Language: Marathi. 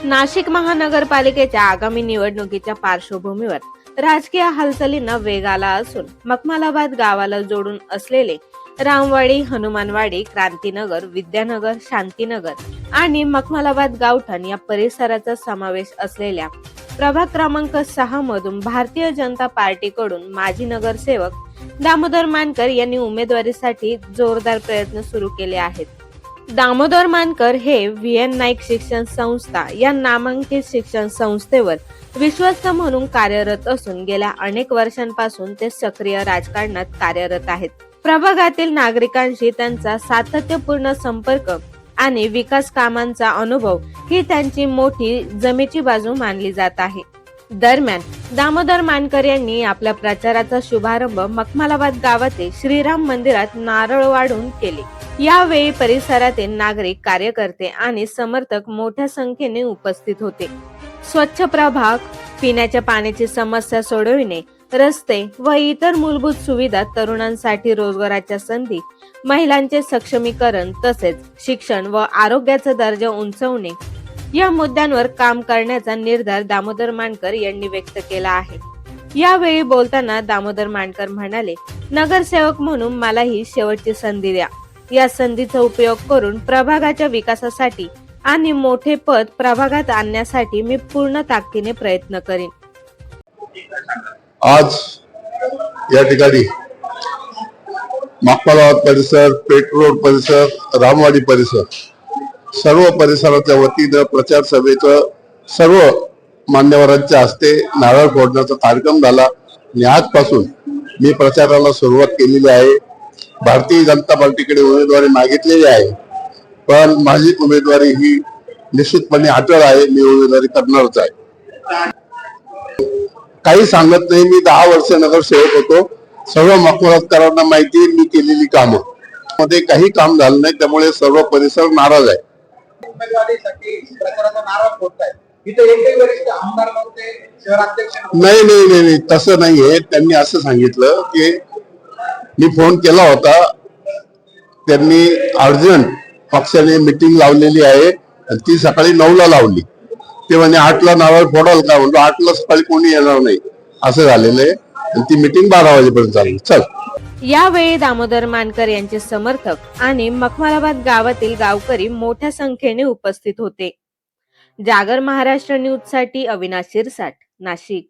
नाशिक महानगरपालिकेच्या आगामी निवडणुकीच्या पार्श्वभूमीवर राजकीय हालचालींना वेग आला असून मखमलाबाद गावाला जोडून असलेले रामवाडी, हनुमानवाडी, क्रांतीनगर, विद्यानगर, शांतीनगर आणि मखमलाबाद गावठाण या परिसराचा समावेश असलेल्या प्रभाग क्रमांक 6 मधून भारतीय जनता पार्टीकडून माजी नगरसेवक दामोदर मानकर यांनी उमेदवारीसाठी जोरदार प्रयत्न सुरू केले आहेत. दामोदर मानकर हे व्ही.एन. नाईक शिक्षण संस्था या नामांकित शिक्षण संस्थेवर विश्वस्त म्हणून कार्यरत असून गेल्या अनेक वर्षांपासून ते सक्रिय राजकारणात कार्यरत आहेत. प्रभागातील नागरिकांशी त्यांचा सातत्यपूर्ण संपर्क आणि विकास कामांचा अनुभव ही त्यांची मोठी जमेची बाजू मानली जात आहे. दरम्यान दामोदर मानकर यांनी आपल्या प्रचाराचा शुभारंभ मखमलाबाद गावातील श्रीराम मंदिरात नारळ वाढून केले. यावेळी परिसरातील नागरिक, कार्यकर्ते आणि समर्थक मोठ्या संख्येने उपस्थित होते. स्वच्छ प्रभाग, पिण्याच्या पाण्याची समस्या सोडविणे, रस्ते व इतर मूलभूत सुविधा, तरुणांसाठी रोजगाराच्या संधी, महिलांचे सक्षमीकरण तसेच शिक्षण व आरोग्याचा दर्जा उंचावणे या मुद्द्यांवर काम करण्याचा निर्धार दामोदर मानकर यांनी व्यक्त केला आहे. यावेळी बोलताना दामोदर मानकर म्हणाले, नगरसेवक म्हणून मला ही शेवटची संधी द्या. या संधीचा उपयोग करून प्रभागाच्या विकासासाठी आणि मोठे पद प्रभागात आणण्यासाठी मी पूर्ण ताकदीने प्रयत्न करीन. आज या ठिकाणी मखमलाबाद परिसर, पेठ रोड परिसर, रामवाडी परिसर सर्व परिसराच्या वतीनं प्रचार सभेचं सर्व मान्यवरांच्या हस्ते नारळ फोडण्याचा कार्यक्रम झाला आणि आजपासून मी प्रचाराला सुरुवात केलेली आहे. भारतीय जनता पार्टीकडे उमेदवारी मागितलेली आहे, पण माझी उमेदवारी ही निश्चितपणे अटळ आहे. मी उमेदवारी करणारच आहे. काही सांगत नाही. मी 10 वर्ष नगरसेवक होतो. सर्व मखमलाबादकरांना माहिती आहे मी केलेली कामं मध्ये काही काम झालं नाही, त्यामुळे सर्व परिसर नाराज आहे. नाही नाही नाही नाही तसं नाहीये. त्यांनी असं सांगितलं की मी फोन केला होता, त्यांनी अर्जंट पक्षाने मीटिंग लावलेली आहे आणि ती सकाळी 9ला लावली. ते म्हणजे 8ला नारळ फोडाल का, म्हणतो 8ला सकाळी कोणी येणार नाही असं झालेलं आहे आणि ती मीटिंग 12 वाजेपर्यंत चालली. चल. यावेळी दामोदर मानकर यांचे समर्थक आणि मखमलाबाद गावातील गावकरी मोठ्या संख्येने उपस्थित होते. जागर महाराष्ट्र न्यूज साठी अविनाश शिरसाट, नाशिक.